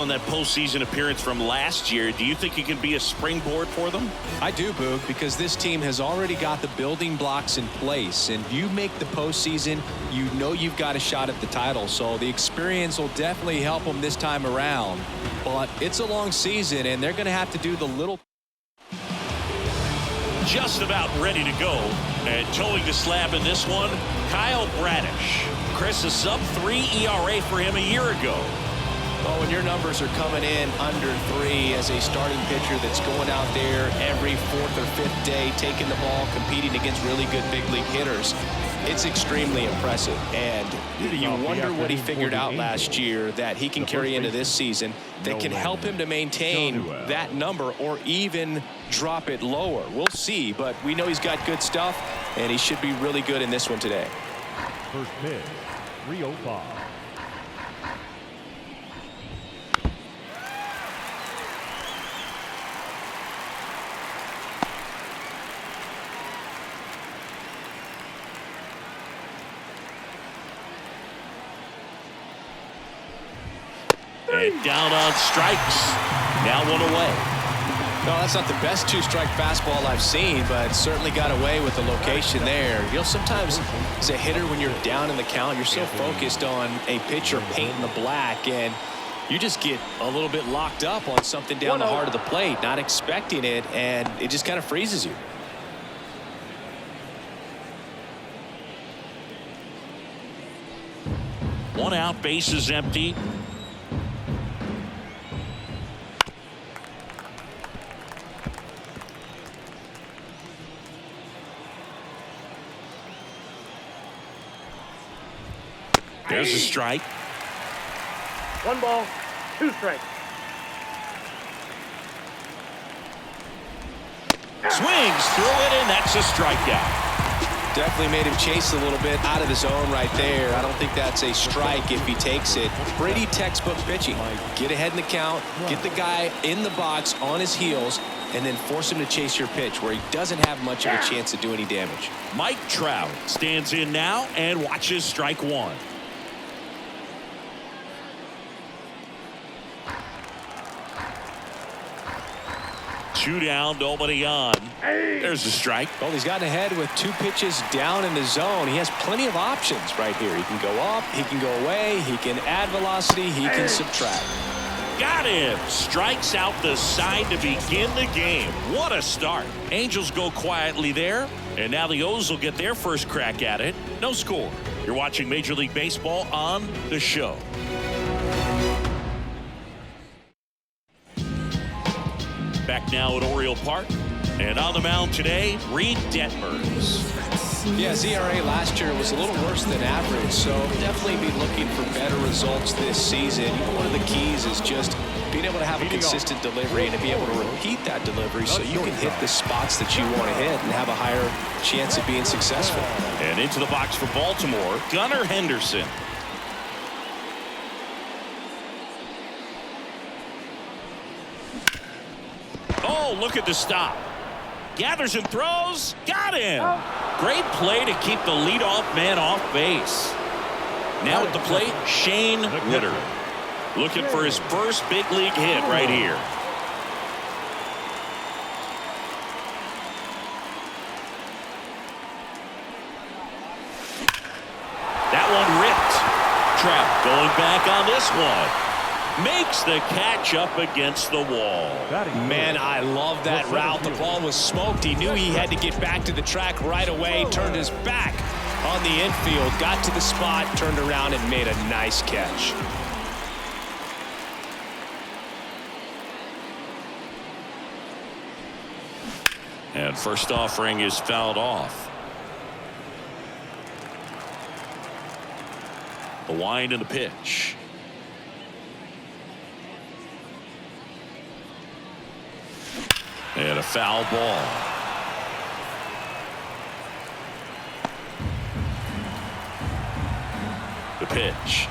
On that postseason appearance from last year, do you think he can be a springboard for them? I do, Boog, because this team has already got the building blocks in place, and you make the postseason, you know you've got a shot at the title, so the experience will definitely help them this time around. But it's a long season, and they're going to have to do the little. Just about ready to go, and towing the slab in this one, Kyle Bradish. Chris, a sub-3 ERA for him a year ago. Well, when your numbers are coming in under 3 as a starting pitcher that's going out there every 4th or 5th day, taking the ball, competing against really good big league hitters, it's extremely impressive. And you wonder what he figured out last year that he can carry into this season that can help him to maintain that number or even drop it lower. We'll see, but we know he's got good stuff, and he should be really good in this one today. First pitch, 305. And down on strikes. Now one away. No, that's not the best two-strike fastball I've seen, but certainly got away with the location there. You know, sometimes as a hitter, when you're down in the count, you're so focused on a pitcher painting the black, and you just get a little bit locked up on something down the heart of the plate, not expecting it, and it just kind of freezes you. One out, base is empty. There's a strike. 1 ball, 2 strikes. Swings through it, and that's a strikeout. Definitely made him chase a little bit out of the zone right there. I don't think that's a strike if he takes it. Pretty textbook pitching. Get ahead in the count, get the guy in the box on his heels, and then force him to chase your pitch where he doesn't have much of a chance to do any damage. Mike Trout stands in now and watches strike 1. Two down, nobody on. There's a strike. Well, he's gotten ahead with 2 pitches down in the zone. He has plenty of options right here. He can go up, he can go away, he can add velocity, he can subtract. Got him. Strikes out the side to begin the game. What a start. Angels go quietly there, and now the O's will get their first crack at it. No score. You're watching Major League Baseball on The Show. Back now at Oriole Park, and on the mound today, Reed Detmers. Yeah, ERA last year was a little worse than average, so definitely be looking for better results this season. You know, one of the keys is just being able to have a consistent delivery and to be able to repeat that delivery so you can hit the spots that you want to hit and have a higher chance of being successful. And into the box for Baltimore, Gunnar Henderson. Oh, look at the stop. Gathers and throws. Got him. Great play to keep the leadoff man off base. Now at the plate, Shane Witter. Looking for his first big league hit right here. That one ripped. Trout going back on this one. Makes the catch up against the wall. Man, I love that route. The ball was smoked. He knew he had to get back to the track right away. Turned his back on the infield. Got to the spot, turned around, and made a nice catch. And first offering is fouled off. The wind and the pitch. And a foul ball. The pitch.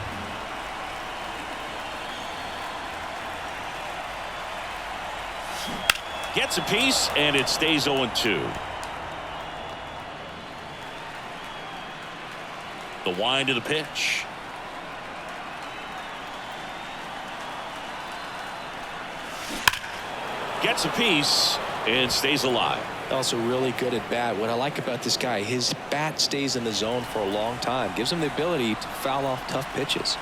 Gets a piece, and it stays 0-2. The wind of the pitch. Gets a piece and stays alive. Also really good at bat. What I like about this guy, his bat stays in the zone for a long time. Gives him the ability to foul off tough pitches.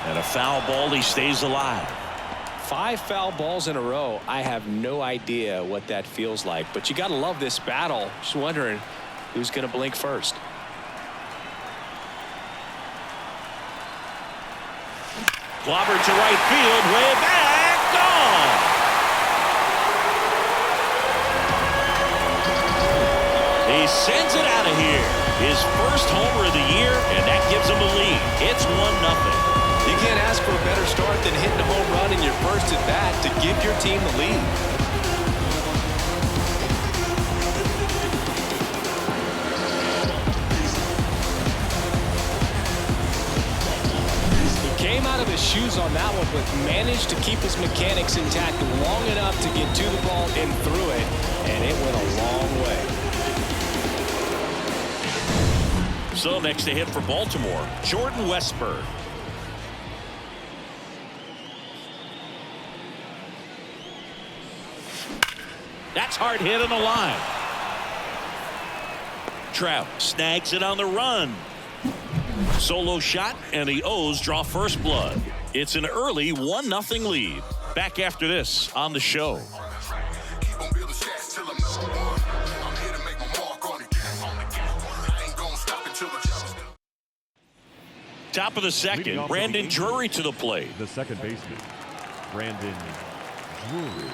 And a foul ball, he stays alive. 5 foul balls in a row. I have no idea what that feels like, but you got to love this battle. Just wondering who's going to blink first. Clobbered to right field, way back, gone. He sends it out of here. His first homer of the year, and that gives him a lead. It's 1-0. You can't ask for a better start than hitting a home run in your first at bat to give your team the lead. He came out of his shoes on that one, but managed to keep his mechanics intact long enough to get to the ball and through it, and it went a long way. So next to hit for Baltimore, Jordan Westburg. That's hard hit on the line. Trout snags it on the run. Solo shot, and the O's draw first blood. It's an early 1-0 lead. Back after this on the show. Top of the second, Brandon Drury to the plate. The second baseman, Brandon Drury.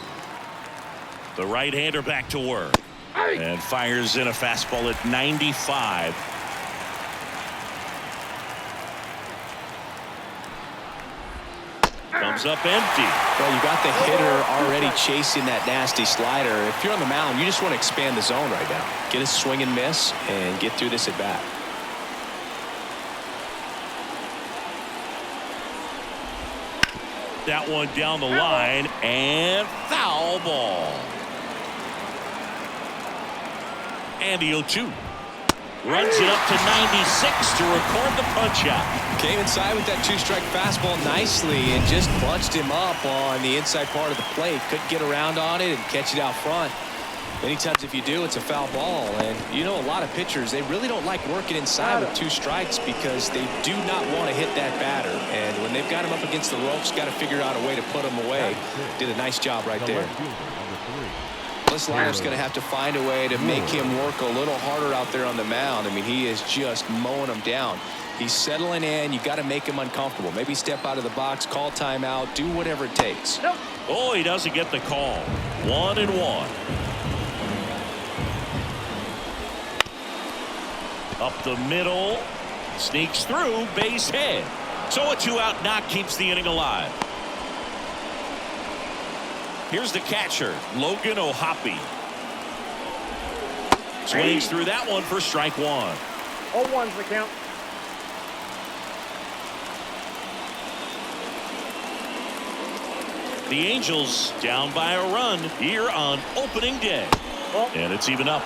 The right-hander back to work. And fires in a fastball at 95. Comes up empty. Well, you got the hitter already chasing that nasty slider. If you're on the mound, you just want to expand the zone right now. Get a swing and miss and get through this at bat. That one down the line, and foul ball. And the 0-2. Runs it up to 96 to record the punch out. Came inside with that 2-strike fastball nicely and just bunched him up on the inside part of the plate. Couldn't get around on it and catch it out front. Many times if you do, it's a foul ball. And you know, a lot of pitchers, they really don't like working inside with 2 strikes because they do not want to hit that batter. And when they've got him up against the ropes, got to figure out a way to put him away. Did a nice job right there. This lineup's going to have to find a way to make him work a little harder out there on the mound. I mean, he is just mowing them down. He's settling in. You got to make him uncomfortable. Maybe step out of the box, call timeout, do whatever it takes. Oh, he doesn't get the call. 1-1. Up the middle, sneaks through, base hit. So a 2-out knock keeps the inning alive. Here's the catcher, Logan O'Hoppe. Swings through that one for strike 1. 0-1's the count. The Angels down by a run here on opening day. And it's even up.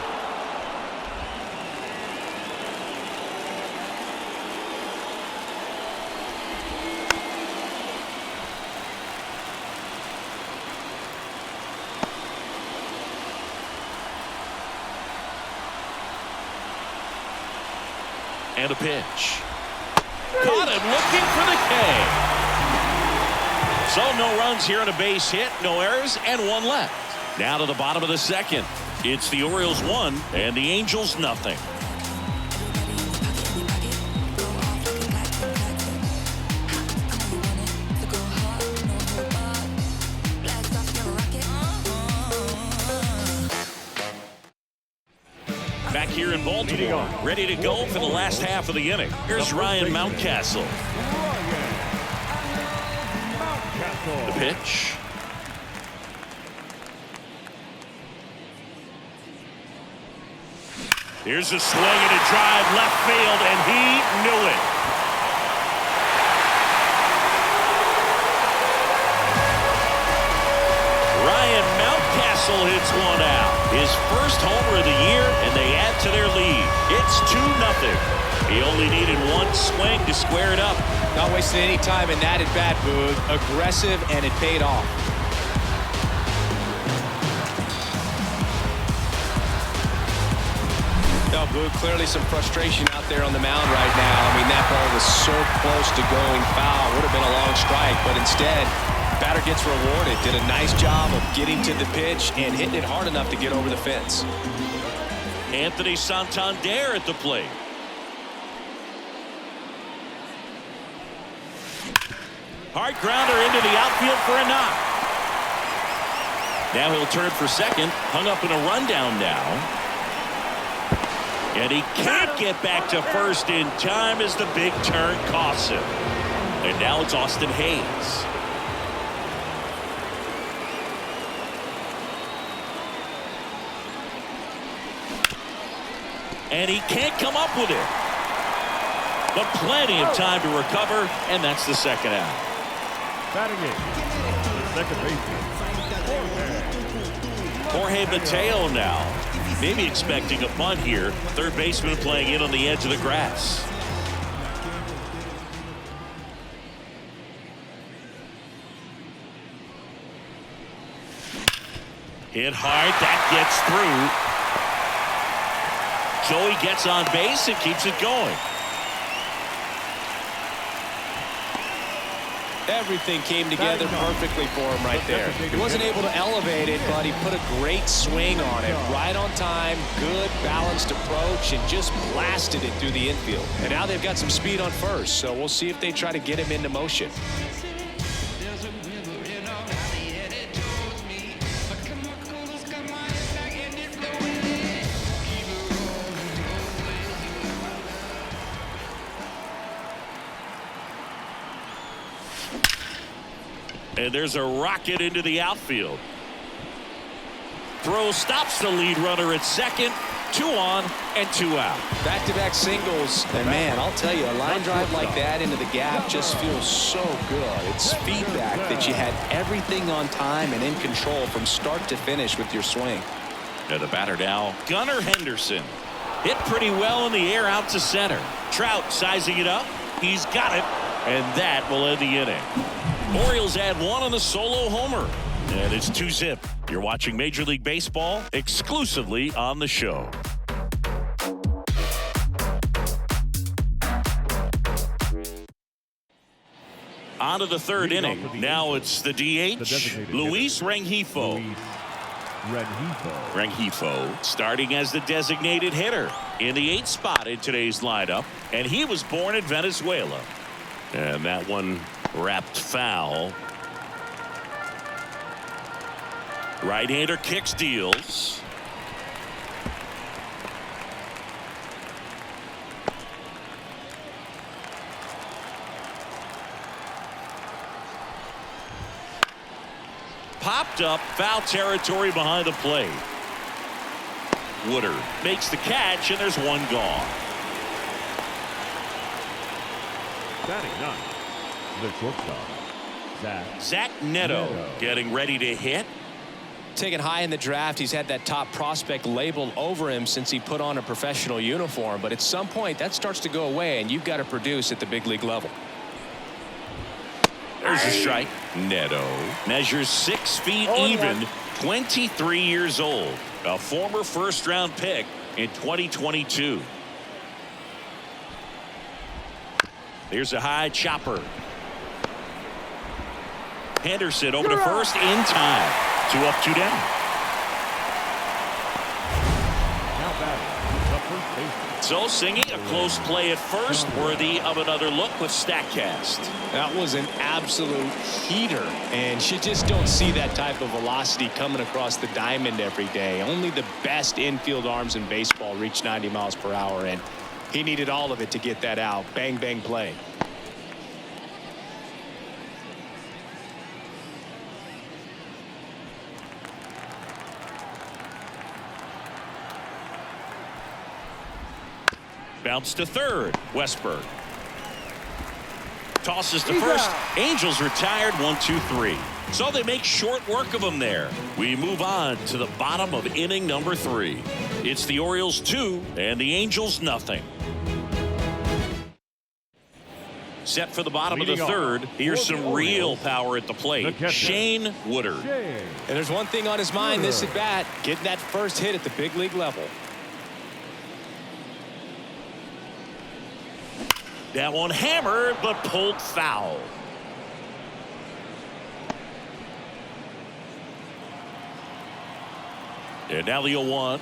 And a pitch. Caught him looking for the K. So no runs here on a base hit, no errors, and 1 left. Now to the bottom of the second. It's the Orioles 1 and the Angels nothing. Back here in Baltimore, ready to go for the last half of the inning. Here's Ryan Mountcastle. The pitch. Here's a swing and a drive left field, and he knew it. Ryan Mountcastle hits one out. His first homer of the year, and they add to their lead. It's 2-0. He only needed one swing to square it up. Not wasting any time in that at-bat, Boog. Aggressive, and it paid off. No, Boog, clearly some frustration out there on the mound right now. I mean, that ball was so close to going foul. Would have been a long strike, but instead, batter gets rewarded. Did a nice job of getting to the pitch and hitting it hard enough to get over the fence. Anthony Santander at the plate. Hard grounder into the outfield for a knock. Now he'll turn for second. Hung up in a rundown now. And he can't get back to first in time as the big turn costs him. And now it's Austin Hayes. And he can't come up with it. But plenty of time to recover, and that's the second out. Batting in. Second baseman. Jorge Mateo now. Maybe expecting a bunt here. Third baseman playing in on the edge of the grass. Hit hard. That gets through. Joey gets on base and keeps it going. Everything came together perfectly for him right there. He wasn't able to elevate it, but he put a great swing on it. Right on time, good balanced approach, and just blasted it through the infield. And now they've got some speed on first, so we'll see if they try to get him into motion. And there's a rocket into the outfield. Throw stops the lead runner at second. 2 on and 2 out. Back-to-back singles. And man, I'll tell you, a line drive like that into the gap just feels so good. It's feedback that you had everything on time and in control from start to finish with your swing. And the batter now, Gunnar Henderson. Hit pretty well in the air out to center. Trout sizing it up. He's got it. And that will end the inning. Orioles add 1 on the solo homer. And it's 2-zip. You're watching Major League Baseball exclusively on the show. On to the third inning. Now it's the DH, Luis Rengifo. Rengifo starting as the designated hitter in the 8th spot in today's lineup. And he was born in Venezuela. And that one wrapped foul. Right-hander kicks, deals. Popped up, foul territory behind the plate. Woodard makes the catch, and there's 1 gone. Batting 9. The shortstop, Zach Neto getting ready to hit. Taken high in the draft, he's had that top prospect labeled over him since he put on a professional uniform. But at some point, that starts to go away, and you've got to produce at the big league level. There's a strike. Neto measures 6 feet even, 23 years old. A former first-round pick in 2022. There's a high chopper. Henderson over to first in time. 2 up, 2 down. now batting the first baseman. So singing a close play at first, worthy of another look with StatCast. That was an absolute heater, and you just don't see that type of velocity coming across the diamond every day. Only the best infield arms in baseball reach 90 miles per hour, and he needed all of it to get that out. Bang, bang play. Bounce to third. Westberg tosses to first. Angels retired. 1-2-3. So they make short work of them there. We move on to the bottom of inning number 3. It's the Orioles 2 and the Angels nothing. Set for the bottom of the Leading third. off Here's for the some real Orioles, power at the the plate. catcher, Shane Woodard. Shane. And there's one thing on his mind this at bat, getting that first hit at the big league level. That one hammered, but pulled foul. And now the 0-1.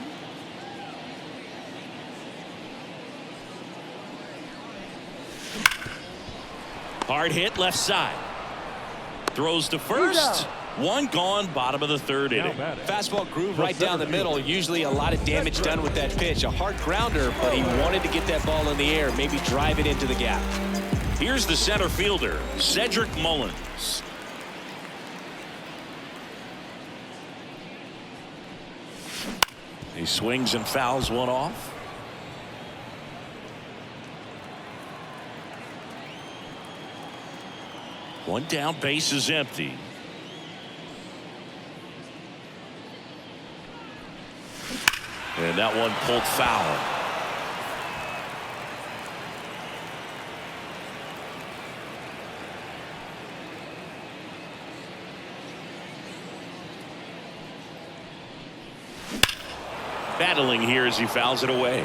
Hard hit left side. Throws to first. One gone, bottom of the third inning. Fastball groove right down the middle. Usually a lot of damage done with that pitch. A hard grounder, but he wanted to get that ball in the air, maybe drive it into the gap. Here's the center fielder, Cedric Mullins. He swings and fouls one off. One down, base is empty. And that one pulled foul. Battling here as he fouls it away.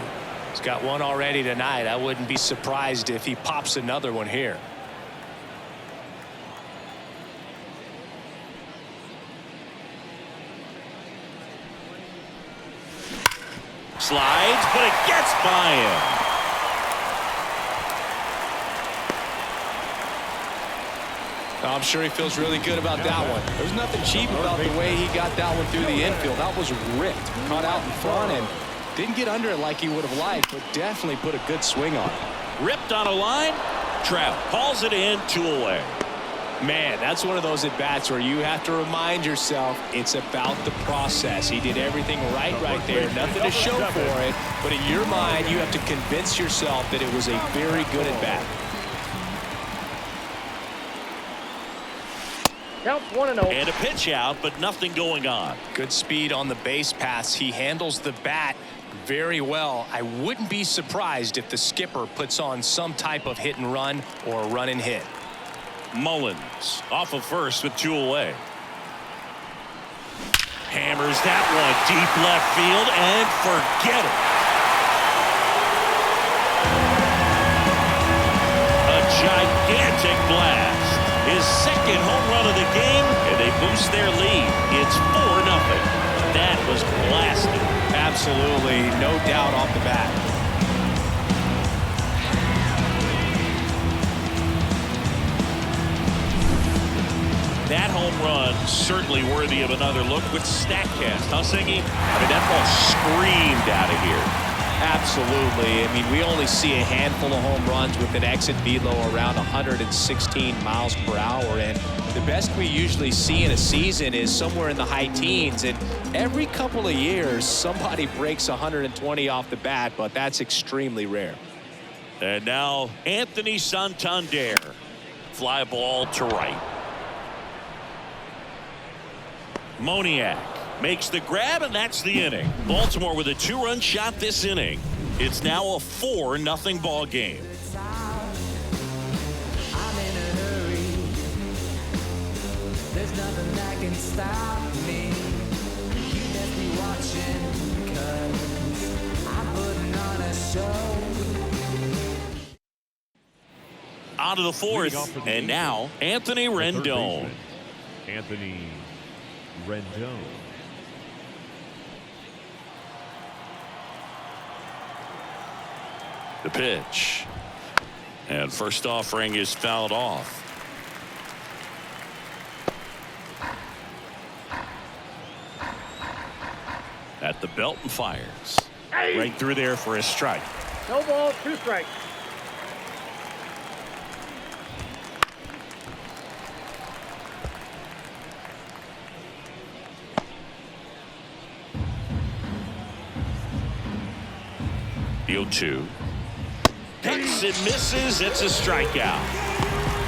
He's got one already tonight. I wouldn't be surprised if he pops another one here. Slides, but it gets by him. I'm sure he feels really good about that one. There's nothing cheap about the way he got that one through the infield. That was ripped, caught out in front, and didn't get under it like he would have liked, but definitely put a good swing on it. Ripped on a line. Trout hauls it in, 2 away. Man, that's one of those at-bats where you have to remind yourself it's about the process. He did everything right there. Nothing to show for it, but in your mind, you have to convince yourself that it was a very good at-bat. Counts 1-0. And a pitch out, but nothing going on. Good speed on the base paths. He handles the bat very well. I wouldn't be surprised if the skipper puts on some type of hit and run or a run and hit. Mullins off of first with 2 away. Hammers that one deep left field and forget it. A gigantic blast. His second home run of the game, and they boost their lead. It's 4-0. That was blasted. Absolutely, no doubt off the bat. That home run certainly worthy of another look with StatCast, huh, Siggy? I mean, that ball screamed out of here. Absolutely. I mean, we only see a handful of home runs with an exit velo around 116 miles per hour, and the best we usually see in a season is somewhere in the high teens, and every couple of years somebody breaks 120 off the bat, but that's extremely rare. And now Anthony Santander. Fly ball to right. Moniak makes the grab, and that's the inning. Baltimore with a 2-run shot this inning. It's now a 4-0 ball game. I'm in a hurry. There's nothing that can stop me. You best be watching, 'cause I'm putting on a show. Out of the fourth, and now Anthony Rendon. Anthony Rendon. The pitch. And first offering is fouled off. At the belt and fires. Right through there for a strike. No ball, 2 strikes. The 0-2. Cuts and misses. It's a strikeout.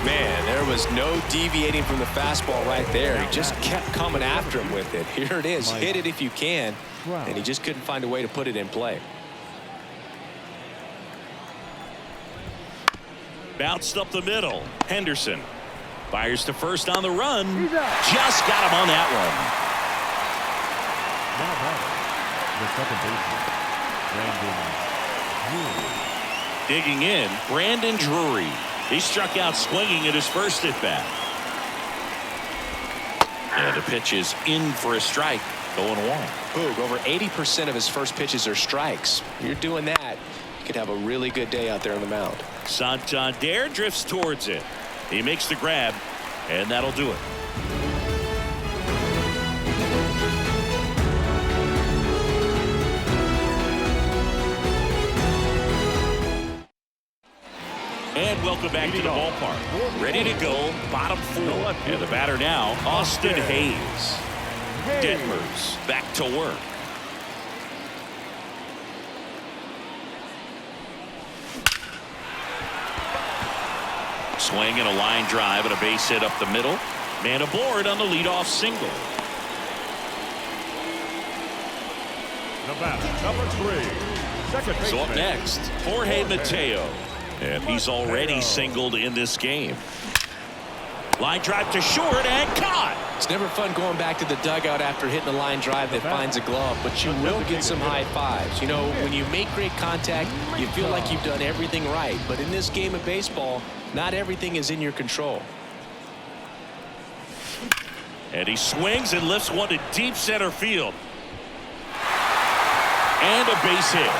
Man, there was no deviating from the fastball right there. He just kept coming after him with it. Here it is. Hit it if you can. And he just couldn't find a way to put it in play. Bounced up the middle. Henderson fires to first on the run. He's out. Just got him on that one. Now batting, the second baseman, Brandon Drury. Digging in, Brandon Drury. He struck out swinging at his first at bat. And the pitch is in for a strike. 0-1. Boog, over 80% of his first pitches are strikes. You're doing that, you could have a really good day out there on the mound. Santander drifts towards it. He makes the grab, and that'll do it. And welcome back to the ballpark. Ready to go, bottom 4. And the batter now, Austin Hayes. Detmers back to work. Swing and a line drive and a base hit up the middle. Man aboard on the leadoff single. The batter, number 3, second baseman. So up next, Jorge Mateo. And he's already singled in this game. Line drive to short and caught. It's never fun going back to the dugout after hitting a line drive that finds a glove, but you will get some high fives. You know, when you make great contact, you feel like you've done everything right. But in this game of baseball, not everything is in your control. And he swings and lifts one to deep center field. And a base hit.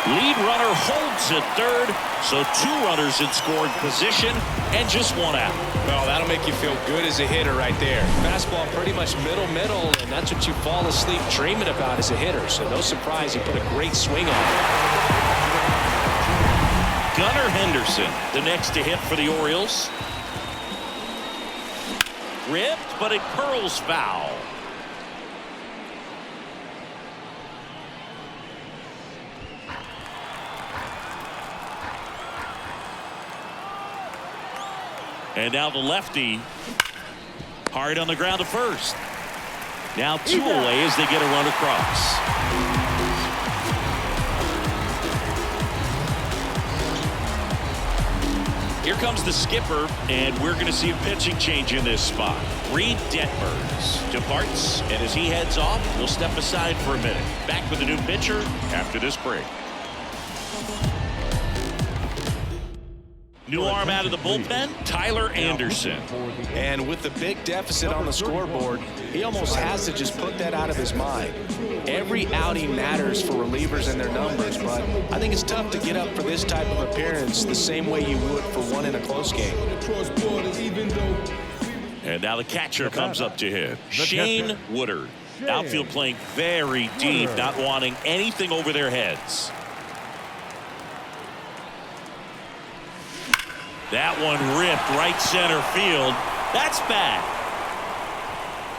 Lead runner holds at third, so 2 runners in scoring position and just 1 out. Well, that'll make you feel good as a hitter right there. Fastball pretty much middle, and that's what you fall asleep dreaming about as a hitter. So no surprise he put a great swing on it. Gunnar Henderson, the next to hit for the Orioles. Ripped, but it curls foul. And now the lefty hard on the ground to first. Now 2 away as they get a run across. Here comes the skipper, and we're going to see a pitching change in this spot. Reed Detmers departs, and as he heads off, we'll step aside for a minute. Back with a new pitcher after this break. New arm out of the bullpen, Tyler Anderson. And with the big deficit on the scoreboard, he almost has to just put that out of his mind. Every outing matters for relievers and their numbers, but I think it's tough to get up for this type of appearance the same way you would for one in a close game. And now the catcher comes up to hit. Shane Woodard. Outfield playing very deep, not wanting anything over their heads. That one ripped right center field. That's back.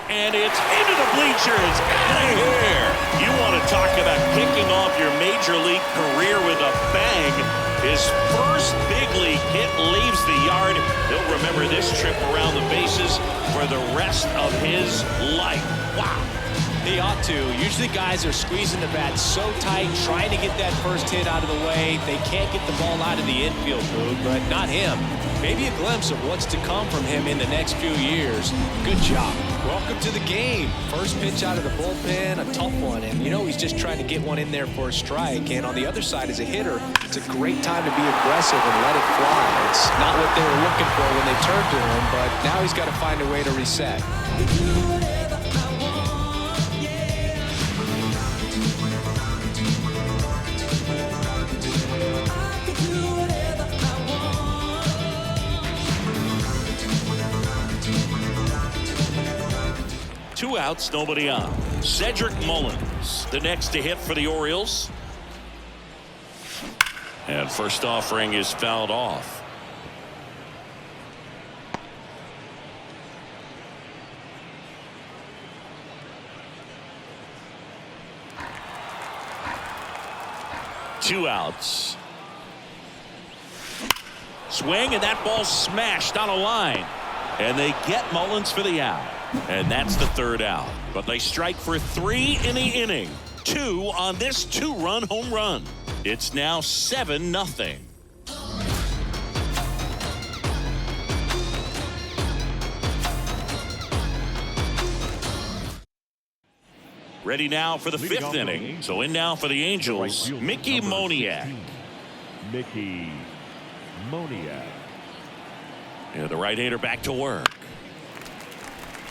And it's into the bleachers. Out of here. You want to talk about kicking off your major league career with a bang. His first big league hit leaves the yard. He'll remember this trip around the bases for the rest of his life. Wow. He ought to. Usually guys are squeezing the bat so tight, trying to get that first hit out of the way. They can't get the ball out of the infield, but not him. Maybe a glimpse of what's to come from him in the next few years. Good job. Welcome to the game. First pitch out of the bullpen, a tough one. And, you know, he's just trying to get one in there for a strike. And on the other side, as a hitter, it's a great time to be aggressive and let it fly. It's not what they were looking for when they turned to him, but now he's got to find a way to reset. Two outs, nobody on. Cedric Mullins, the next to hit for the Orioles. And first offering is fouled off. Two outs. Swing, and that ball smashed on a line. And they get Mullins for the out. And that's the third out. But they strike for 3 in the inning. 2 on this 2-run home run. It's now 7-0. Ready now for the Leading fifth off the inning. Angels. So in now for the Angels, Right fielder, Mickey number Moniak. 16, Mickey Moniak. Yeah, the right-hander back to work.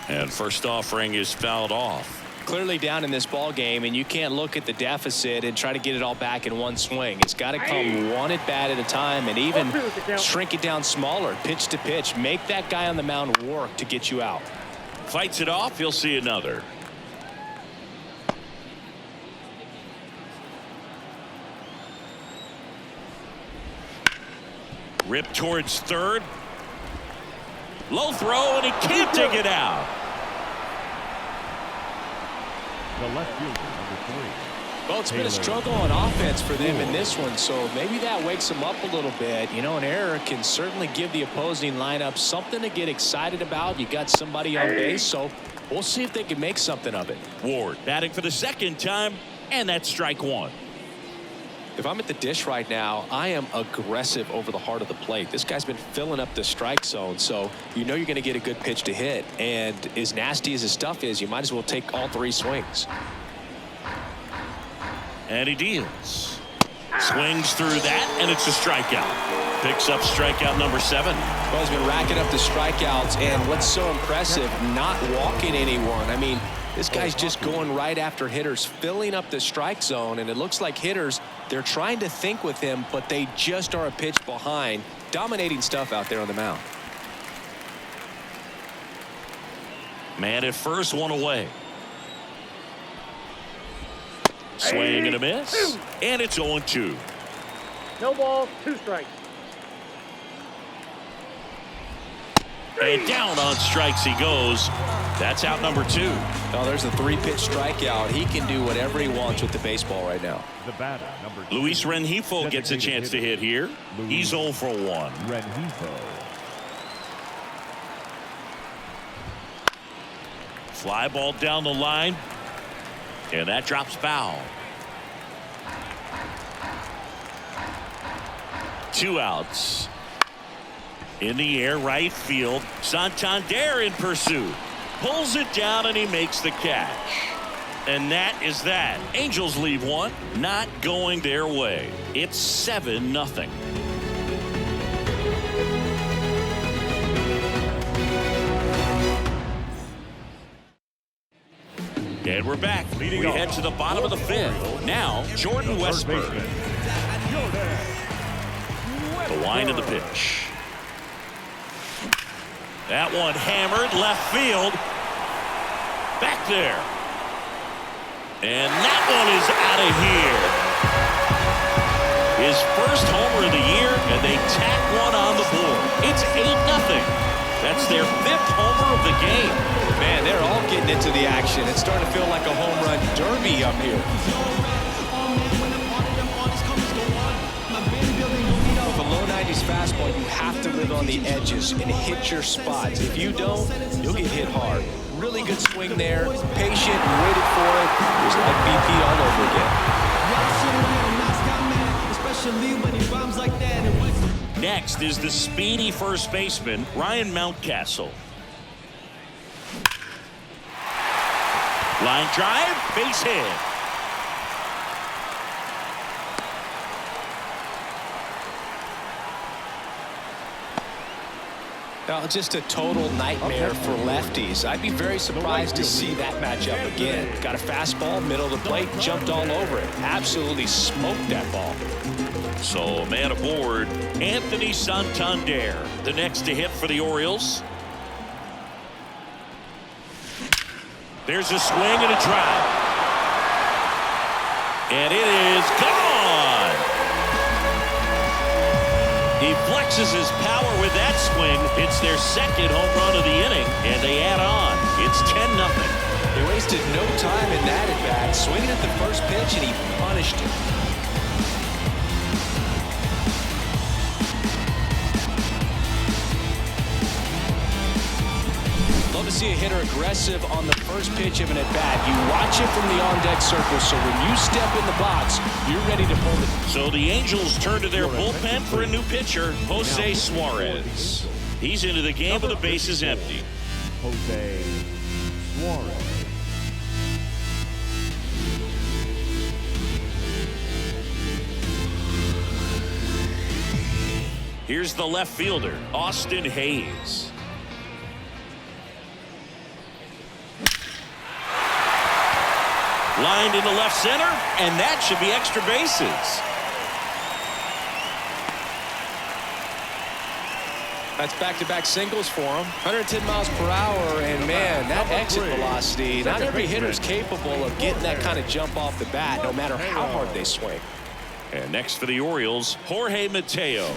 And first offering is fouled off. Clearly down in this ball game, and you can't look at the deficit and try to get it all back in one swing. It's got to come one at bat at a time, and even shrink it down smaller, pitch to pitch. Make that guy on the mound work to get you out. Fights it off. He'll see another. Rip towards third. Low throw, and he can't dig it out. The left fielder, number 3. Well, it's been a struggle on offense for them in this one, so maybe that wakes them up a little bit. You know, an error can certainly give the opposing lineup something to get excited about. You got somebody on base, so we'll see if they can make something of it. Ward batting for the second time, and that's strike one. If I'm at the dish right now, I am aggressive over the heart of the plate. This guy's been filling up the strike zone, so you know you're going to get a good pitch to hit. And as nasty as his stuff is, you might as well take all 3 swings. And he deals. Swings through that, and it's a strikeout. Picks up strikeout number 7. Well, he's been racking up the strikeouts, and what's so impressive, not walking anyone. I mean, this guy's just going right after hitters, filling up the strike zone, and it looks like hitters, they're trying to think with him, but they just are a pitch behind. Dominating stuff out there on the mound. Man at first, one away. Swing and a miss, and it's 0-2. No balls, 2 strikes. And down on strikes he goes. That's out number 2. Oh, there's the 3-pitch strikeout. He can do whatever he wants with the baseball right now. The batter, number 2. Luis Rengifo gets a chance to hit here. He's 0 for 1. Rengifo. Fly ball down the line, and that drops foul. 2 outs. In the air, right field. Santander in pursuit. Pulls it down, and he makes the catch. And that is that. Angels leave one, not going their way. It's 7-0. And we're back. We head to the bottom of the 5th. Now, Jordan Westburg. The wind of the pitch. That one hammered left field. Back there. And that one is out of here. His first homer of the year, and they tack one on the board. It's 8-0. That's their 5th homer of the game. Man, they're all getting into the action. It's starting to feel like a home run derby up here. With a low 90s fastball, you have to live on the edges and hit your spots. If you don't, you'll get hit hard. Really good swing there. Patient, waited for it. It was like BP all over again. Next is the speedy first baseman, Ryan Mountcastle. Line drive, base hit. Now, just a total nightmare for lefties. I'd be very surprised to see that matchup again. Got a fastball, middle of the plate, jumped all over it. Absolutely smoked that ball. So a man aboard, Anthony Santander, the next to hit for the Orioles. There's a swing and a drive. And it is gone. He flexes his power with that swing. It's their 2nd home run of the inning, and they add on. It's 10-0. They wasted no time in that at bat, swinging at the first pitch, and he punished it. Love to see a hitter aggressive on the first pitch of an at-bat. You watch it from the on-deck circle, so when you step in the box, you're ready to pull it. So the Angels turn to their bullpen for a new pitcher, Jose Suarez. He's into the game with the bases empty. Jose Suarez. Here's the left fielder, Austin Hayes. Lined into left center, and that should be extra bases. That's back-to-back singles for him. 110 miles per hour, and man, that exit velocity, not every hitter's capable of getting that kind of jump off the bat, no matter how hard they swing. And next for the Orioles, Jorge Mateo.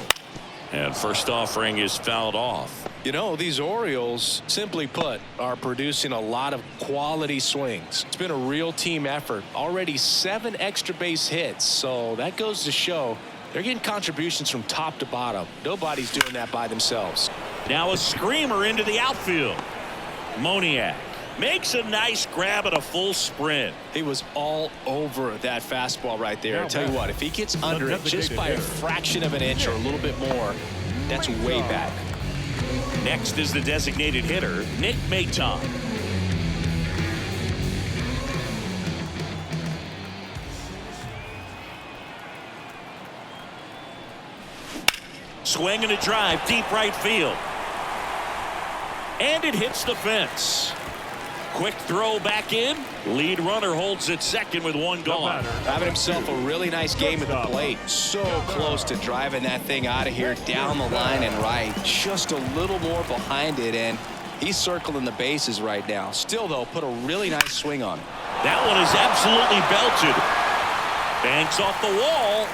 And first offering is fouled off. You know, these Orioles, simply put, are producing a lot of quality swings. It's been a real team effort. Already 7 extra base hits, so that goes to show they're getting contributions from top to bottom. Nobody's doing that by themselves. Now a screamer into the outfield. Moniak makes a nice grab at a full sprint. He was all over that fastball right there. I tell you what, if he gets under it just by a fraction of an inch or a little bit more, that's way back. Next is the designated hitter, Nick Maton. Swing and a drive, deep right field. And it hits the fence. Quick throw back in. Lead runner holds at second with 1 gone. Having himself a really nice game at the plate. So close to driving that thing out of here down the line and right. Just a little more behind it, and he's circling the bases right now. Still, though, put a really nice swing on it. That one is absolutely belted. Banks off the wall.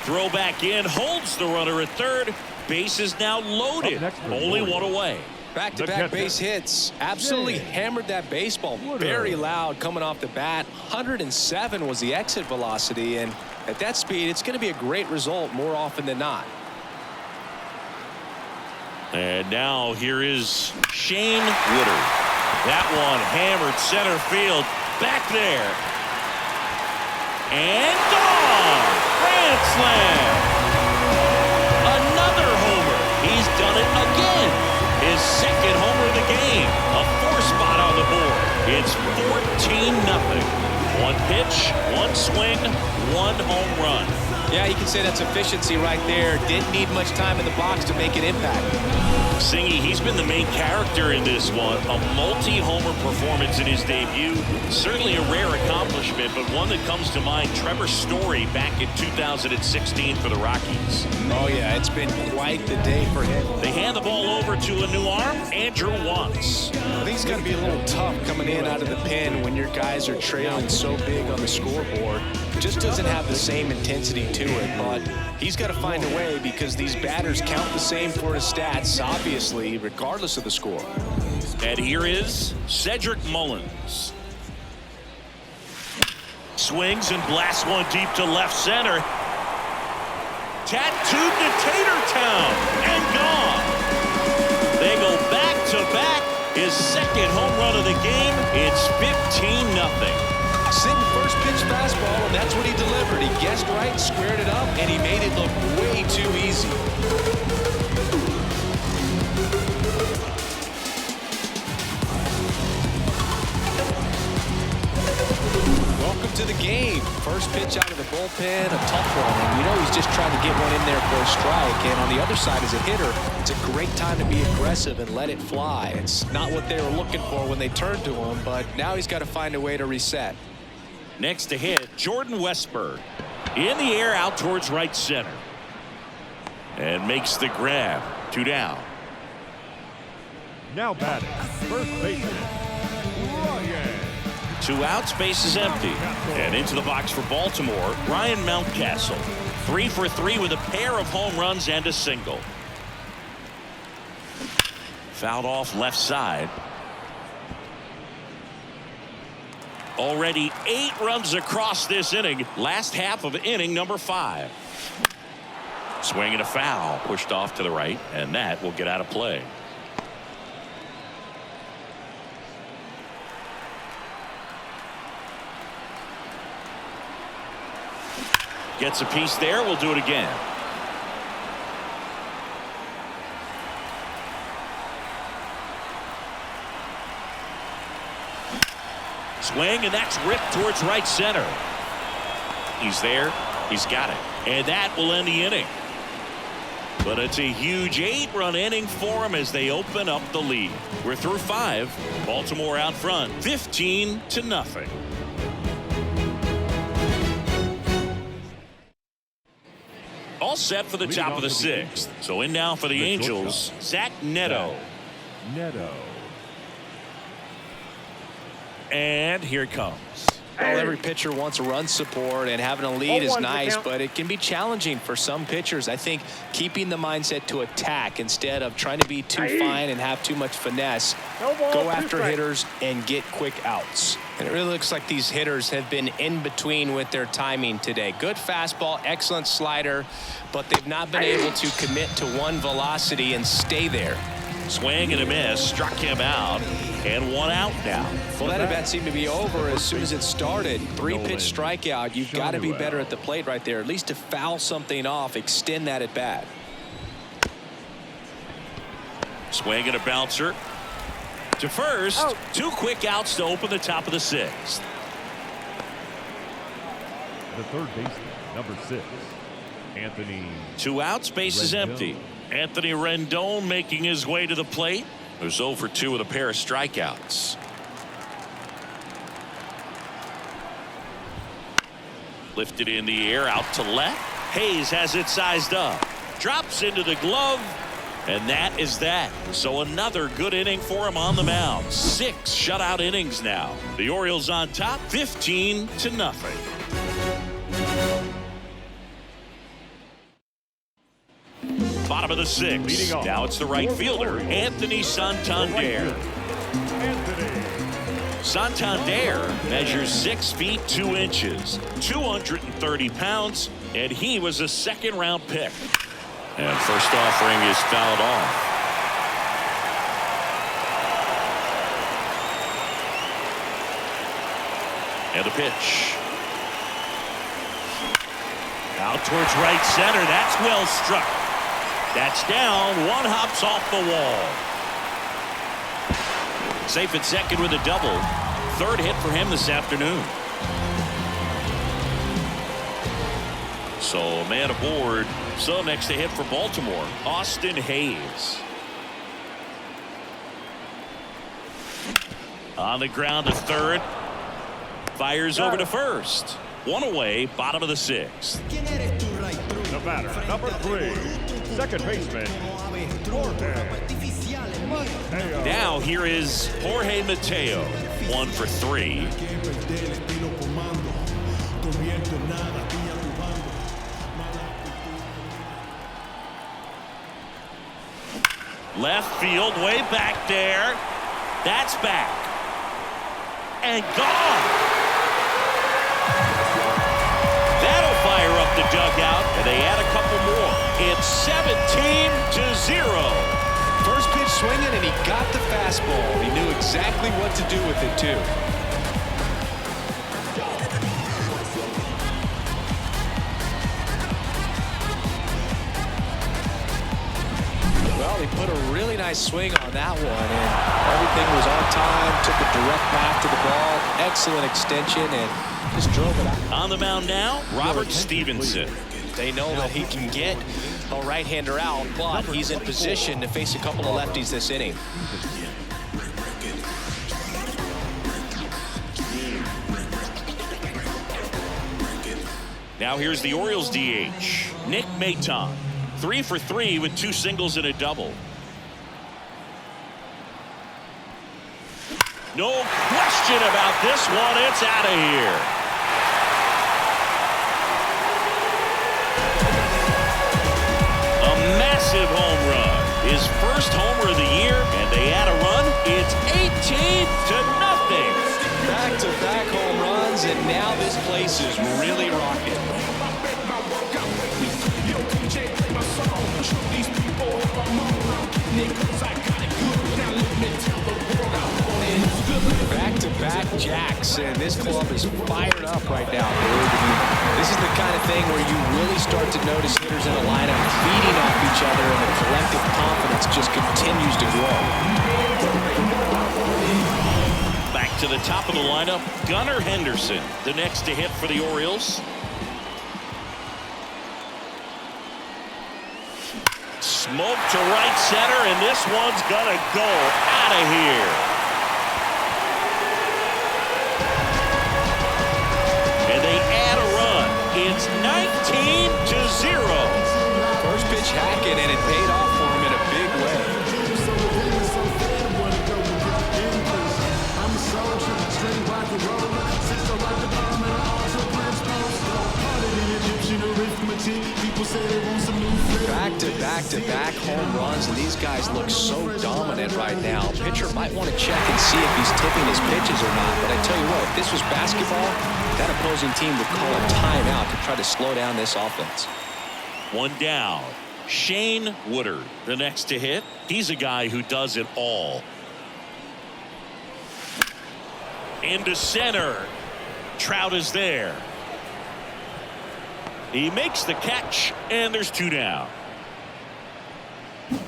Throw back in, holds the runner at third. Base is now loaded. Only 1 away. Back-to-back base hits. Absolutely hammered that baseball. Very loud coming off the bat. 107 was the exit velocity, and at that speed, it's going to be a great result more often than not. And now here is Shane Woodard. That one hammered center field. Back there. And gone. Grand slam. Another homer. He's done it again. His second homer of the game. A 4-spot on the board. It's 14-0. 1 pitch, 1 swing, 1 home run. Yeah, you can say that's efficiency right there. Didn't need much time in the box to make an impact. Singy, he's been the main character in this one. A multi-homer performance in his debut. Certainly a rare accomplishment, but one that comes to mind. Trevor Story back in 2016 for the Rockies. Oh, yeah, it's been quite the day for him. They hand the ball over to a new arm, Andrew Watts. I think it's got to be a little tough coming in out of the pen when your guys are trailing so big on the scoreboard. Just doesn't have the same intensity to it, but he's got to find a way because these batters count the same for his stats, obviously, regardless of the score. And here is Cedric Mullins. Swings and blasts one deep to left center. Tattooed to Tatertown and gone. They go back to back. His second home run of the game. It's 15-0. Sitting first pitch fastball, and that's what he delivered. He guessed right, squared it up, and he made it look way too easy. Welcome to the game. First pitch out of the bullpen, a tough one. And you know he's just trying to get one in there for a strike. And on the other side, as a hitter, it's a great time to be aggressive and let it fly. It's not what they were looking for when they turned to him, but now he's got to find a way to reset. Next to hit, Jordan Westburg. In the air out towards right center. And makes the grab. 2 down. Now batting, first baseman, Ryan. 2 outs, base is empty. And into the box for Baltimore, Ryan Mountcastle. 3 for 3 with a pair of home runs and a single. Fouled off left side. Already 8 runs across this inning. Last half of inning number 5. Swing and a foul. Pushed off to the right, and that will get out of play. Gets a piece there. We'll do it again. Swing, and that's ripped towards right center. He's there. He's got it. And that will end the inning. But it's a huge 8-run inning for them as they open up the lead. We're through 5. Baltimore out front, 15-0. All set for the top of the 6th. So in now for the Angels, Zach Neto. And here it comes. Well, every pitcher wants run support, and having a lead is nice, but it can be challenging for some pitchers. I think keeping the mindset to attack instead of trying to be too fine and have too much finesse, go after hitters and get quick outs. And it really looks like these hitters have been in between with their timing today. Good fastball, excellent slider, but they've not been able to commit to one velocity and stay there. Swing and a miss, struck him out, and 1 out now. Well, that event seemed to be over as soon as it started. 3-pitch strikeout. You've got to be better at the plate right there, at least to foul something off, extend that at bat. Swing and a bouncer to first. 2 quick outs to open the top of the 6th. The third baseman, number 6, Anthony. 2 outs, base is empty. Anthony Rendon making his way to the plate. Who's 0 for 2 with a pair of strikeouts. Lifted in the air out to left. Hayes has it sized up. Drops into the glove. And that is that. So another good inning for him on the mound. 6 shutout innings now. The Orioles on top, 15-0. Bottom of the 6th. Now it's the right fielder, Anthony Santander. Santander measures 6 feet 2 inches, 230 pounds, and he was a 2nd-round pick. And first offering is fouled off. And the pitch. Out towards right center. That's well struck. That's down. 1 hops off the wall. Safe at second with a double. 3rd hit for him this afternoon. So man aboard. So next to hit for Baltimore, Austin Hayes. On the ground to 3rd. Fires over to 1st. 1 away, bottom of the 6th. The batter, number 3, second baseman, Jorge Mateo. Now here is Jorge Mateo. 1 for 3. Left field, way back there. That's back. And gone. That'll fire up the dugout, and they add a couple more. It's 17-0. First pitch swinging, and he got the fastball. He knew exactly what to do with it, too. Well, he put a really nice swing on that one, and everything was on time, took a direct path to the ball, excellent extension, and just drove it out. On the mound now, Robert Stevenson. They know that he can get a right-hander out, but he's in position to face a couple of lefties this inning. Now here's the Orioles DH, Nick Maton. 3 for 3 with 2 singles and a double. No question about this one. It's out of here. A massive home run. His first homer of the year, and they add a run. It's 18-0. Back-to-back home runs, and now this place is really rocking. Back-to-back jacks, and this club is fired up right now. This is the kind of thing where you really start to notice hitters in a lineup feeding off each other, and the collective confidence just continues to grow. Back to the top of the lineup, Gunnar Henderson, the next to hit for the Orioles. Smoke to right center, and this one's gonna go out of here. And they add a run. It's 19-0. First pitch hacking, and it paid off for him in a big way. Back-to-back home runs, and these guys look so dominant right now. Pitcher might want to check and see if he's tipping his pitches or not. But I tell you what, if this was basketball, that opposing team would call a timeout to try to slow down this offense. One down. Shane Woodard, the next to hit. He's a guy who does it all. Into center. Trout is there. He makes the catch, and there's 2 down.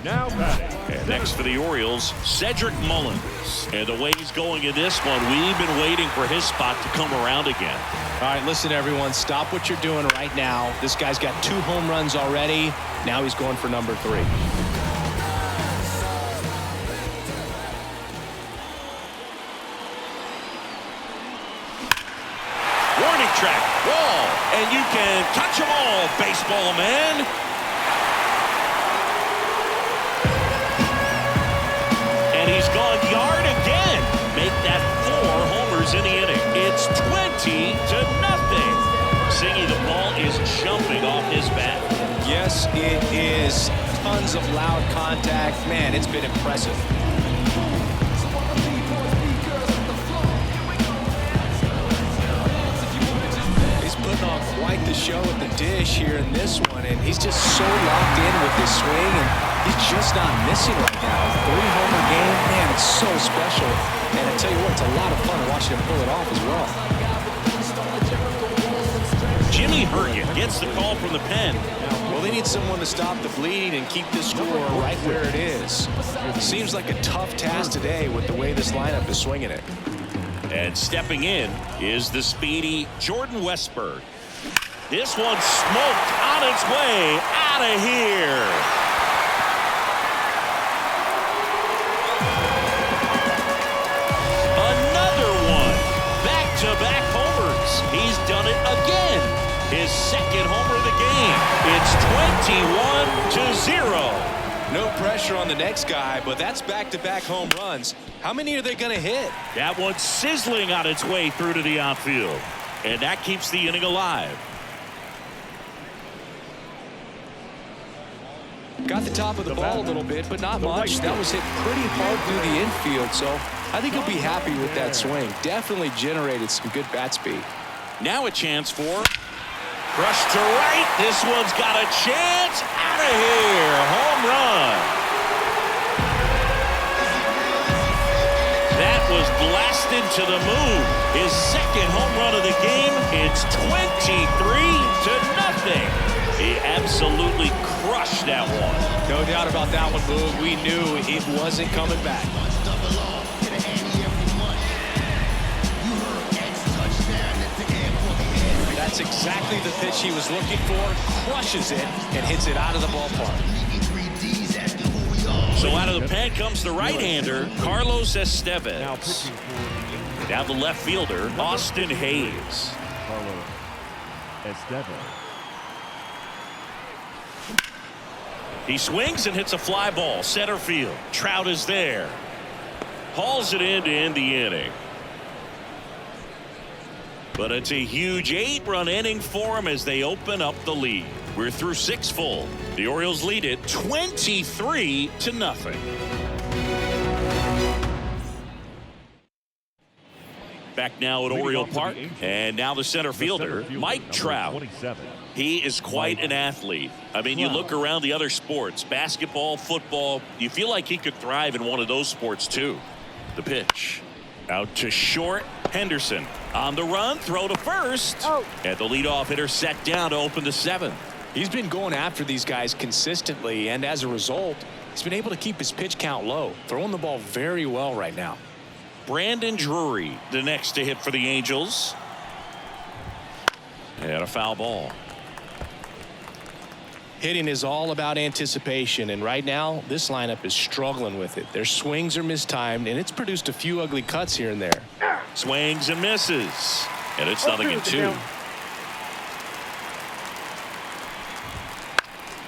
Now batting. And next for the Orioles, Cedric Mullins. And the way he's going in this one, we've been waiting for his spot to come around again. All right, listen, everyone. Stop what you're doing right now. This guy's got 2 home runs already. Now he's going for number 3. Warning track, wall, and you can touch them all, baseball man. And he's gone yard again. Make that 4 homers in the inning. It's 20-0. Singy, the ball is jumping off his bat. Yes, it is. Tons of loud contact. Man, it's been impressive. Putting on quite the show at the dish here in this one, and he's just so locked in with this swing, and he's just not missing right now. 3-homer game, man, it's so special. And I tell you what, it's a lot of fun watching him pull it off as well. Jimmy Hergen gets the call from the pen. Well, they need someone to stop the bleeding and keep this score right where it is. Seems like a tough task today with the way this lineup is swinging it. And stepping in is the speedy Jordan Westburg. This one smoked on its way out of here. Another one. Back-to-back homers. He's done it again. His 2nd homer of the game. It's 21-0. No pressure on the next guy, but that's back-to-back home runs. How many are they going to hit? That one's sizzling on its way through to the outfield. And that keeps the inning alive. Got the top of the ball a little bit, but not much. That was hit pretty hard through the infield, so I think he'll be happy with that swing. Definitely generated some good bat speed. Now a chance for rush to right. This one's got a chance. Out of here. Home run. That was blasted to the moon. His 2nd home run of the game. It's 23-0. He absolutely crushed that one. No doubt about that one, Boog. We knew it wasn't coming back. That's exactly the pitch he was looking for. Crushes it and hits it out of the ballpark. So out of the pen comes the right-hander, Carlos Estevez. Now the left fielder, Austin Hayes. Carlos Estevez. He swings and hits a fly ball, center field. Trout is there. Hauls it in to end the inning. But it's a huge 8-run inning for him as they open up the lead. We're through 6 full. The Orioles lead it 23-0. Back now at Oriole Park, and now the center fielder, Mike Trout. He is quite an athlete. I mean, you look around the other sports, basketball, football, you feel like he could thrive in one of those sports too. The pitch. Out to short. Henderson on the run, throw to first. And the leadoff hitter set down to open the 7th. He's been going after these guys consistently, and as a result, he's been able to keep his pitch count low, throwing the ball very well right now. Brandon Drury, the next to hit for the Angels. And a foul ball. Hitting is all about anticipation, and right now this lineup is struggling with it. Their swings are mistimed, and it's produced a few ugly cuts here and there. Swings and misses, and it's 0-2.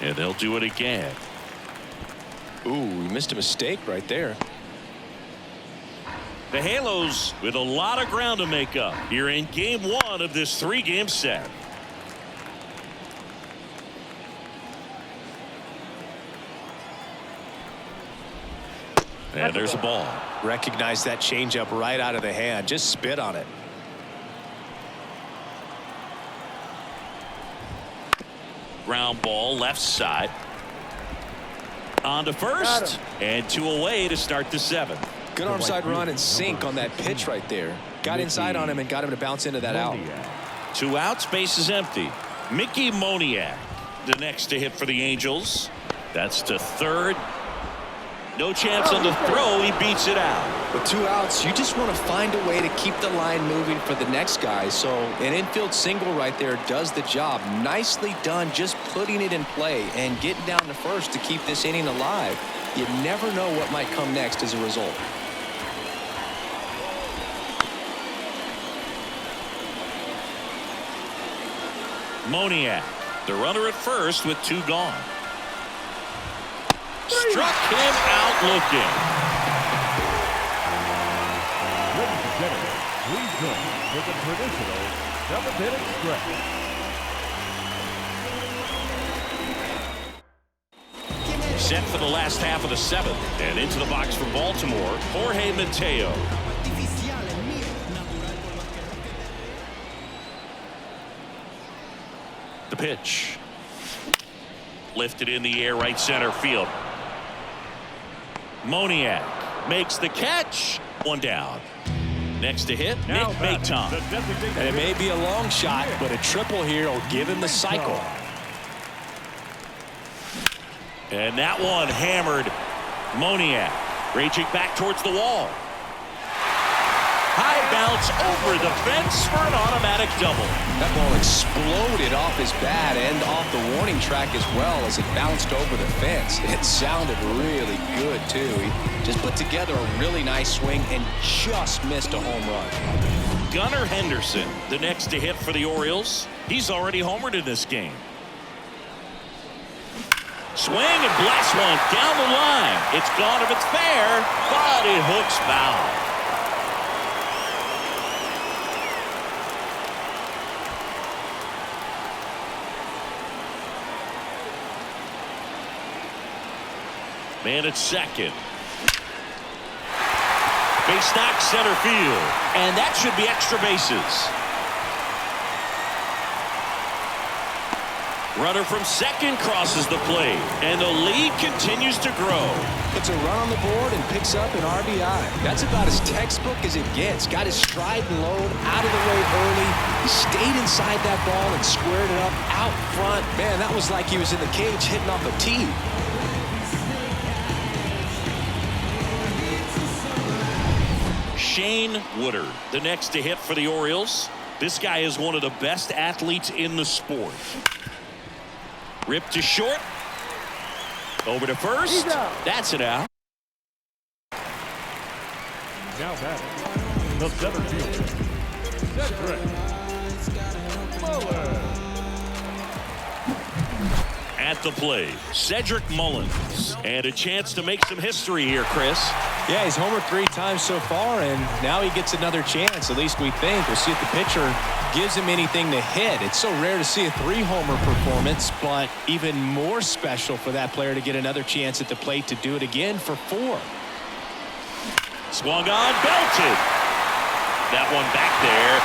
And they'll do it again. Ooh, we missed a mistake right there. The Halos with a lot of ground to make up here in game 1 of this 3-game set. And there's a ball. Recognize that changeup right out of the hand. Just spit on it. Ground ball left side. On to first and 2 away to start the 7th. Good arm side run and sink on that pitch right there. Got inside on him and got him to bounce into that out. 2 outs, base is empty. Mickey Moniak, the next to hit for the Angels. That's to third. No chance on the throw. He beats it out. With 2 outs, you just want to find a way to keep the line moving for the next guy. So an infield single right there does the job. Nicely done, just putting it in play and getting down to first to keep this inning alive. You never know what might come next as a result. Moniak, the runner at first with 2 gone. Struck him out looking. Ladies and gentlemen, please join for the traditional 7th-inning stretch. Set for the last half of the 7th. And into the box for Baltimore, Jorge Mateo. The pitch. Lifted in the air, right center field. Moniak makes the catch. 1 down. Next to hit, Nick Maton. And it may be a long shot, but a triple here will give him the cycle. And that one hammered. Moniak raging back towards the wall. High bounce over the fence for an automatic double. That ball exploded off his bat and off the warning track as well as it bounced over the fence. It sounded really good, too. He just put together a really nice swing and just missed a home run. Gunnar Henderson, the next to hit for the Orioles. He's already homered in this game. Swing and blast one down the line. It's gone if it's fair, but it hooks foul. Man at second. Base knock center field. And that should be extra bases. Runner from second crosses the plate. And the lead continues to grow. Puts a run on the board and picks up an RBI. That's about as textbook as it gets. Got his stride and load out of the way early. He stayed inside that ball and squared it up out front. Man, that was like he was in the cage hitting off a tee. Shane Woodard, the next to hit for the Orioles. This guy is one of the best athletes in the sport. Ripped to short. Over to first. That's it out. Now batting, the center fielder, Cedric Mullins. At the plate, Cedric Mullins. And a chance to make some history here, Chris. Yeah, he's homered 3 times so far, and now he gets another chance, at least we think. We'll see if the pitcher gives him anything to hit. It's so rare to see a 3-homer performance, but even more special for that player to get another chance at the plate to do it again for 4. Swung on, belted. That one back there.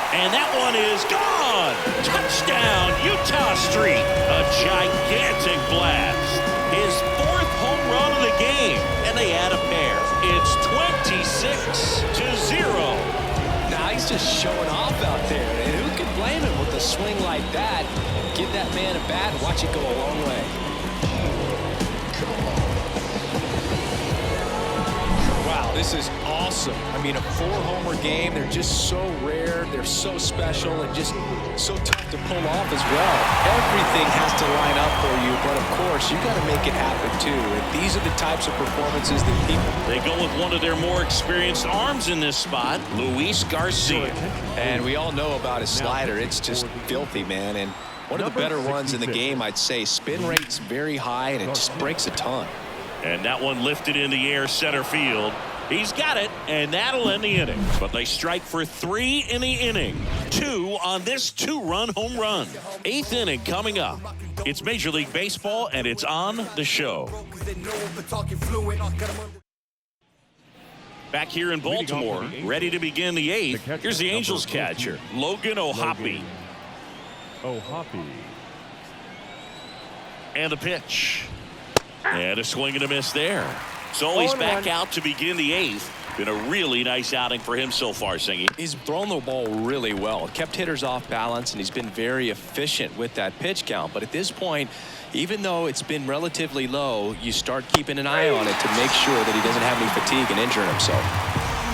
And that one is gone. Touchdown, Utah Street. A gigantic blast. His 4th home run of the game. And they add a pair. It's 26-0. Now he's just showing off out there. And who can blame him with a swing like that? Give that man a bat and watch it go a long way. Wow, this is awesome. awesome. I mean, a 4-homer game, they're just so rare, they're so special, and just so tough to pull off as well. Everything has to line up for you, but of course, you got to make it happen too. And these are the types of performances that people... They go with one of their more experienced arms in this spot, Luis Garcia. And we all know about his slider. It's just filthy, man. And one of the better ones in the game, I'd say. Spin rate's very high, and it just breaks a ton. And that one lifted in the air center field. He's got it, and that'll end the inning. But they strike for 3 in the inning. 2 on this 2-run home run. 8th inning coming up. It's Major League Baseball, and it's on the show. Back here in Baltimore, ready to begin the 8th. Here's the Angels catcher, Logan O'Hoppe. And the pitch. And a swing and a miss there. So he's back out to begin the 8th. Been a really nice outing for him so far, Singy. He's thrown the ball really well. Kept hitters off balance, and he's been very efficient with that pitch count. But at this point, even though it's been relatively low, you start keeping an eye on it to make sure that he doesn't have any fatigue and injuring himself.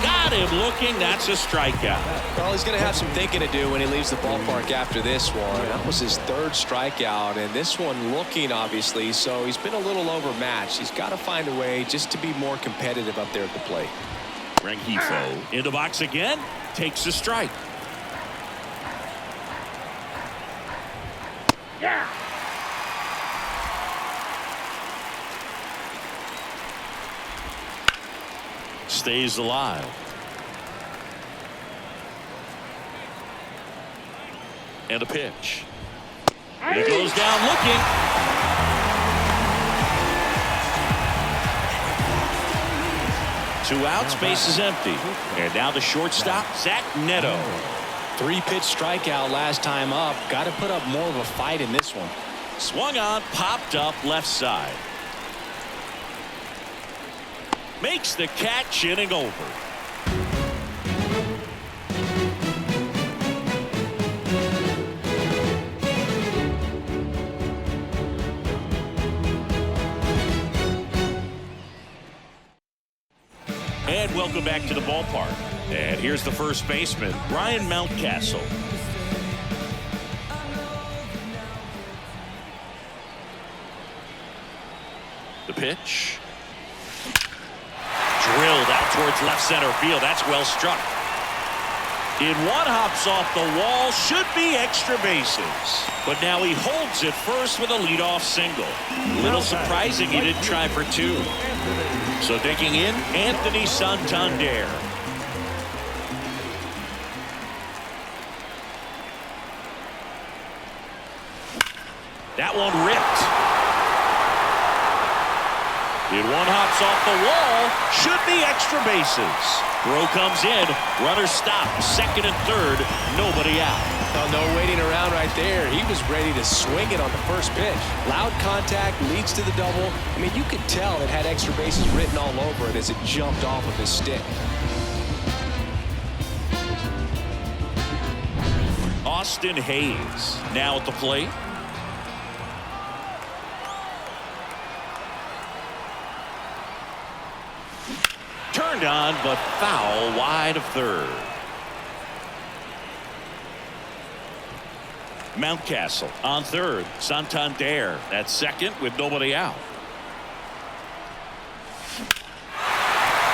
Got him looking. That's a strikeout. Well, he's going to have some thinking to do when he leaves the ballpark after this one. That was his 3rd strikeout, and this one looking, obviously, so he's been a little overmatched. He's got to find a way just to be more competitive up there at the plate. Rengifo in the box again, takes a strike. Yeah. Stays alive. And a pitch. He goes down looking. Two outs, base is empty. And now the shortstop, Zach Neto. 3-pitch strikeout last time up. Got to put up more of a fight in this one. Swung on, popped up left side. Makes the catch, inning over. And welcome back to the ballpark. And here's the first baseman, Ryan Mountcastle. The pitch. Drilled out towards left center field. That's well struck. In one, hops off the wall. Should be extra bases. But now he holds it first with a leadoff single. Little surprising he didn't try for 2. So digging in, Anthony Santander. That one ripped. In one, hops off the wall. Should be extra bases. Throw comes in. Runner stopped. 2nd and 3rd. Nobody out. Well, no waiting around right there. He was ready to swing it on the first pitch. Loud contact leads to the double. I mean, you could tell it had extra bases written all over it as it jumped off of his stick. Austin Hayes now at the plate. Turned on, but foul wide of 3rd. Mountcastle on 3rd. Santander at 2nd with nobody out.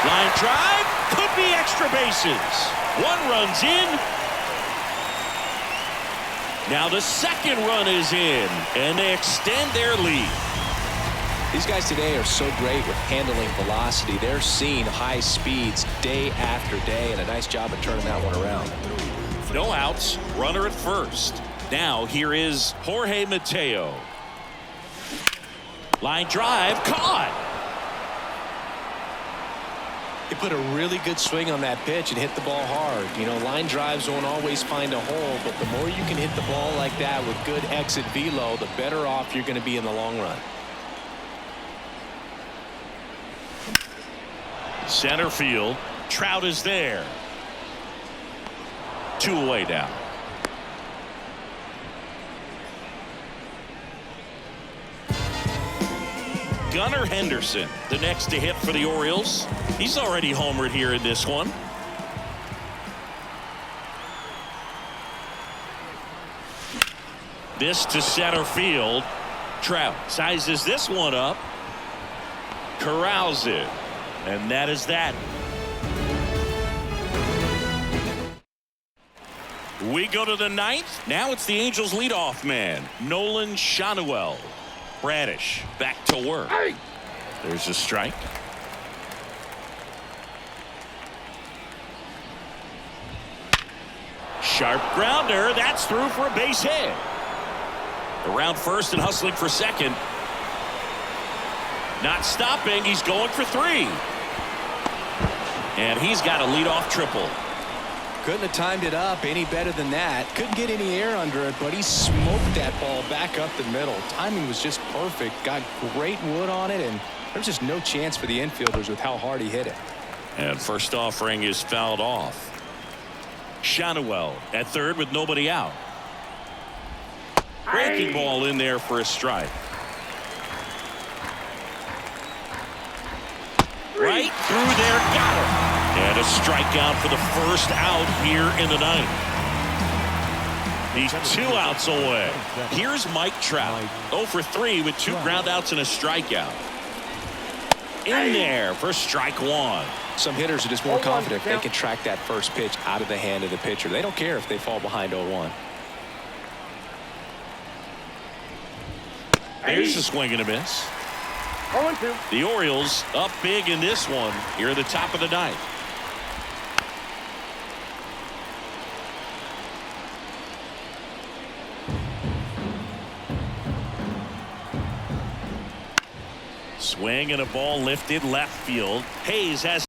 Line drive. Could be extra bases. 1 run's in. Now the 2nd run is in, and they extend their lead. These guys today are so great with handling velocity. They're seeing high speeds day after day, and a nice job of turning that one around. No outs, runner at first. Now here is Jorge Mateo. Line drive, caught. He put a really good swing on that pitch and hit the ball hard. You know, line drives won't always find a hole, but the more you can hit the ball like that with good exit velo, the better off you're going to be in the long run. Center field. Trout is there. 2 away now. Gunnar Henderson, the next to hit for the Orioles. He's already homered here in this one. This to center field. Trout sizes this one up. Corrals it. And that is that. We go to the ninth. Now it's the Angels leadoff man, Nolan Schanuel. Bradish back to work. There's a strike. Sharp grounder. That's through for a base hit. Around first and hustling for second. Not stopping. He's going for 3. And he's got a leadoff triple. Couldn't have timed it up any better than that. Couldn't get any air under it, but he smoked that ball back up the middle. Timing was just perfect. Got great wood on it, and there's just no chance for the infielders with how hard he hit it. And first offering is fouled off. Schanuel at third with nobody out. Breaking ball in there for a strike. Right through there, got him. And a strikeout for the first out here in the ninth. He's 2 outs away. Here's Mike Trout, 0 for 3 with 2 groundouts and a strikeout. In there for strike 1. Some hitters are just more confident if they can track that first pitch out of the hand of the pitcher. They don't care if they fall behind 0-1. There's a swing and a miss. 0-2. The Orioles up big in this one here at the top of the ninth. Swing and a ball lifted left field. Hayes has